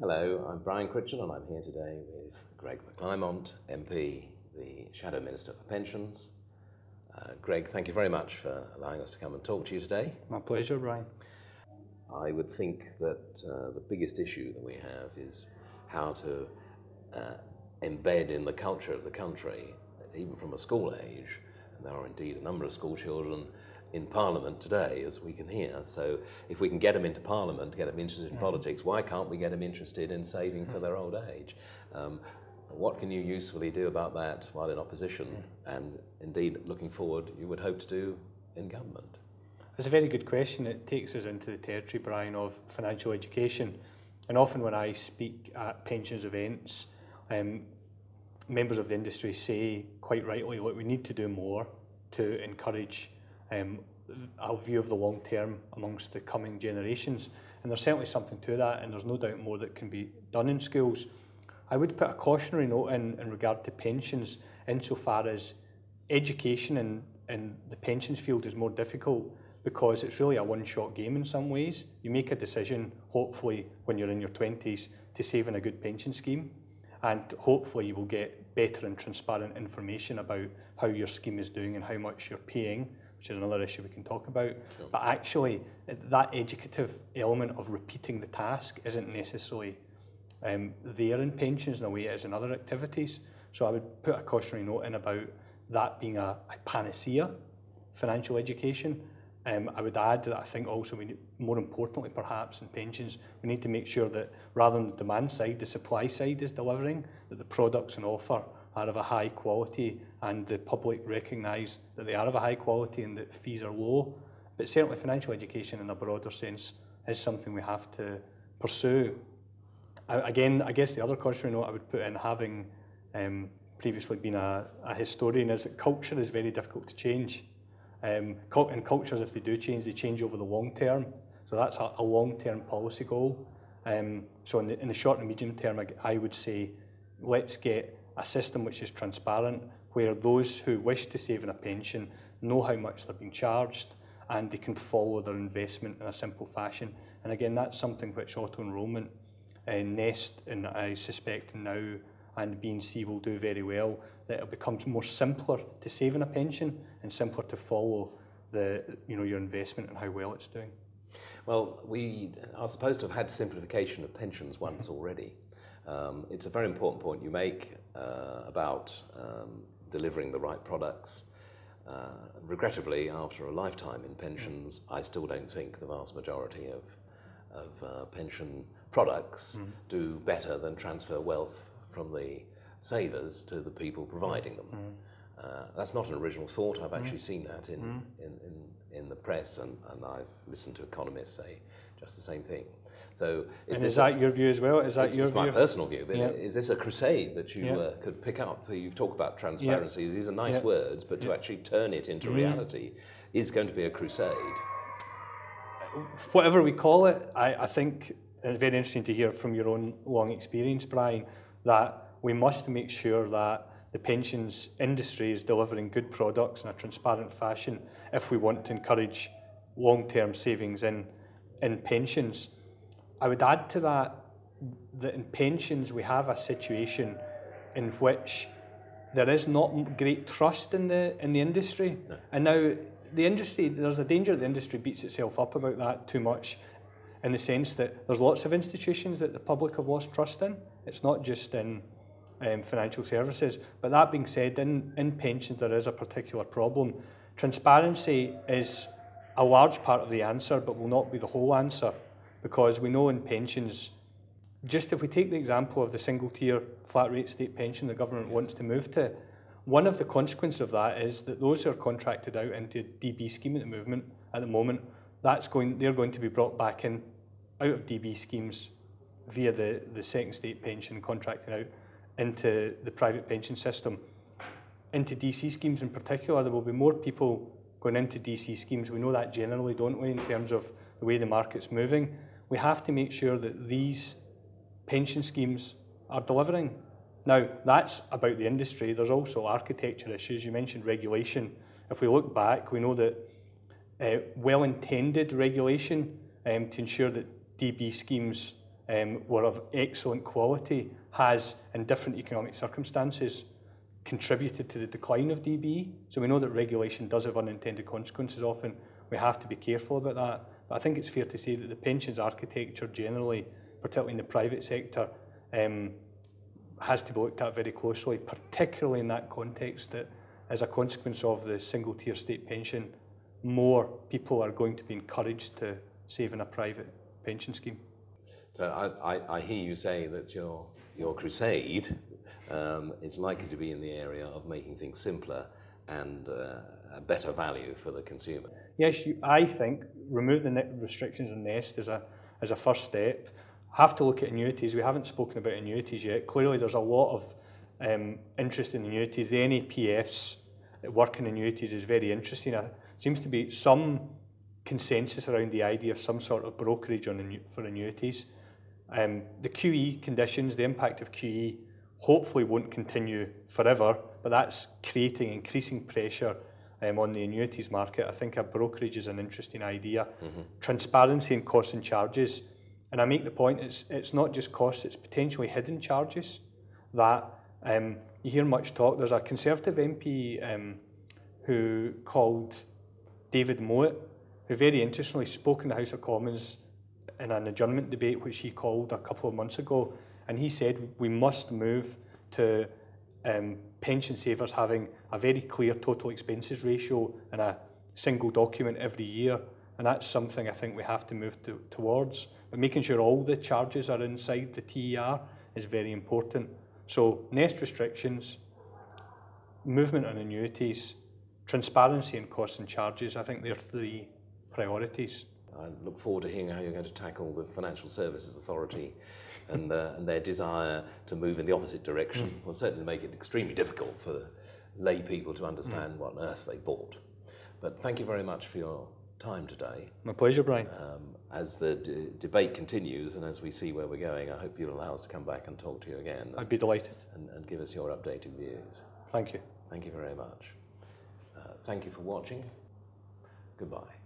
Hello, I'm Brian Critchell and I'm here today with Gregg McClymont MP, the Shadow Minister for Pensions. Gregg, thank you very much for allowing us to come and talk to you today. My pleasure, Brian. I would think that the biggest issue that we have is how to embed in the culture of the country, even from a school age, and there are indeed a number of school children in Parliament today, as we can hear. So if we can get them into Parliament, get them interested in politics, why can't we get them interested in saving for their old age? What can you usefully do about that while in opposition, and indeed looking forward, you would hope to do in government? It's a very good question. It takes us into the territory, Brian, of financial education. And often when I speak at pensions events, members of the industry say quite rightly, look, we need to do more to encourage a view of the long term amongst the coming generations. And there's certainly something to that, and there's no doubt more that can be done in schools. I would put a cautionary note in regard to pensions, insofar as education in the pensions field is more difficult because it's really a one-shot game in some ways. You make a decision, hopefully, when you're in your 20s, to save in a good pension scheme, and hopefully you will get better and transparent information about how your scheme is doing and how much you're paying, which is another issue we can talk about. Sure. But actually, that educative element of repeating the task isn't necessarily there in pensions in the way it is in other activities. So I would put a cautionary note in about that being a panacea, financial education. I would add that I think also we need, more importantly perhaps in pensions, we need to make sure that rather than the demand side, the supply side is delivering, that the products on offer are of a high quality and the public recognise that they are of a high quality and that fees are low. But certainly financial education in a broader sense is something we have to pursue. Again, I guess the other cautionary note I would put in, having previously been a historian, is that culture is very difficult to change. And cultures, if they do change, they change over the long term. So that's a long-term policy goal. So in the short and medium term, I would say, let's get a system which is transparent, where those who wish to save in a pension know how much they're being charged and they can follow their investment in a simple fashion. And again, that's something which auto-enrolment, Nest, and I suspect now, and B&C will do very well, that it becomes more simpler to save in a pension and simpler to follow your investment and how well it's doing. Well, we are supposed to have had simplification of pensions once already. It's a very important point you make about delivering the right products. Regrettably, after a lifetime in pensions, I still don't think the vast majority of pension products do better than transfer wealth from the savers to the people providing them. That's not an original thought. I've actually seen that in the press, and I've listened to economists say just the same thing. So is that your view as well? Is that your view? It's my personal view, but is this a crusade that you could pick up? You talk about transparency. These are nice words, but to actually turn it into reality is going to be a crusade. Whatever we call it, I think it's very interesting to hear from your own long experience, Brian, that we must make sure that the pensions industry is delivering good products in a transparent fashion if we want to encourage long-term savings in pensions. I would add to that in pensions we have a situation in which there is not great trust in the industry. No. And now the industry, there's a danger that the industry beats itself up about that too much, in the sense that there's lots of institutions that the public have lost trust in. It's not just in financial services. But that being said, in pensions there is a particular problem. Transparency is a large part of the answer, but will not be the whole answer, because we know in pensions, just if we take the example of the single-tier flat-rate state pension the government wants to move to, one of the consequences of that is that those who are contracted out into a DB scheme at the moment, they're going to be brought back in out of DB schemes via the second state pension, contracting out into the private pension system. Into DC schemes in particular, there will be more people going into DC schemes. We know that generally, don't we, in terms of the way the market's moving. We have to make sure that these pension schemes are delivering. Now, that's about the industry. There's also architecture issues. You mentioned regulation. If we look back, we know that well-intended regulation to ensure that DB schemes were of excellent quality has, in different economic circumstances, contributed to the decline of DB. So we know that regulation does have unintended consequences often. We have to be careful about that. But I think it's fair to say that the pensions architecture generally, particularly in the private sector, has to be looked at very closely, particularly in that context that as a consequence of the single-tier state pension, more people are going to be encouraged to save in a private pension scheme. So I hear you say that your crusade is likely to be in the area of making things simpler and a better value for the consumer. Yes, I think remove the restrictions on Nest as a first step. Have to look at annuities. We haven't spoken about annuities yet. Clearly there's a lot of interest in annuities. The NAPFs that work in annuities is very interesting. There seems to be some consensus around the idea of some sort of brokerage for annuities. The QE conditions, the impact of QE, hopefully won't continue forever, but that's creating increasing pressure on the annuities market. I think a brokerage is an interesting idea. Mm-hmm. Transparency in costs and charges. And I make the point, it's not just costs, it's potentially hidden charges that you hear much talk. There's a Conservative MP who called David Mowat, who very interestingly spoke in the House of Commons in an adjournment debate which he called a couple of months ago, and he said we must move to pension savers having a very clear total expenses ratio and a single document every year, and that's something I think we have to move towards. But making sure all the charges are inside the TER is very important. So Nest restrictions, movement on annuities, transparency in costs and charges, I think they're three priorities. I look forward to hearing how you're going to tackle the Financial Services Authority and their desire to move in the opposite direction. Will certainly make it extremely difficult for lay people to understand what on earth they bought. But thank you very much for your time today. My pleasure, Brian. As the debate continues and as we see where we're going, I hope you'll allow us to come back and talk to you again. I'd be delighted. And give us your updated views. Thank you. Thank you very much. Thank you for watching. Goodbye.